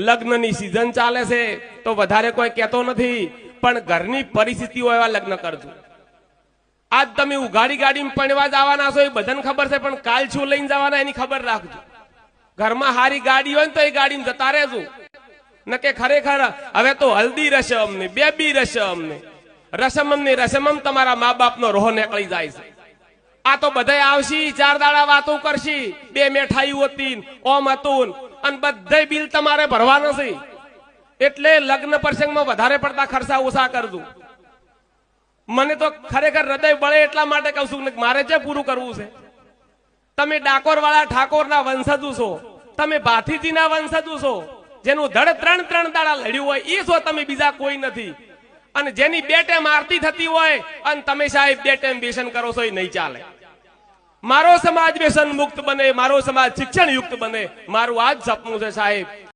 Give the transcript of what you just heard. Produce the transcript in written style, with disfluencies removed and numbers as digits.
લગ્નની સીઝન ચાલે છે તો વધારે કોઈ કહેતો નથી, પણ ઘરની પરિસ્થિતિ હોય એવા લગ્ન કરજો. આજ તમે ઉઘાડી ગાડીમાં પરણવા જવાના છો એ બધાને ખબર છે, પણ કાલ શું લઈને જવાના એની ખબર રાખજો. ઘરમાં હારી ગાડી હોય ને તો એ ગાડીમાં જતા રહેજો. નકે ખરેખર હવે તો હલ્દી રસમ ને બેબી રસમ ને રસમ તમારા મા બાપનો રોહ નીકળી જાય છે. આ તો બધા આવશી, 4 દાડા વાતો કરશી, 2 મેઠાઈ હતી ઓમ હતું અને બધે બિલ તમારે ભરવાનું છે. એટલે લગ્ન પ્રસંગમાં વધારે પડતા ખર્ચા ઓછા કરજો. મને તો ખરેખર હૃદય બળે એટલા માટે કહું છું, મારે જે પૂરું કરવું છે. તમે ડાકોર વાળા ઠાકોરના વંશજુ છો, તમે ભાથીજીના વંશજુ છો, જેનું ધડ 3 દાડા લડ્યું હોય એ છો તમે, બીજા કોઈ નથી. અને જેની 2 ટાઈમ આરતી થતી હોય અને તમે સાહેબ 2 ટાઈમ વ્યસન કરો છો એ નહીં ચાલે. મારો સમાજ વ્યસન મુક્ત બને, મારો સમાજ શિક્ષણ યુક્ત બને, મારું આ જ સપનું છે સાહેબ.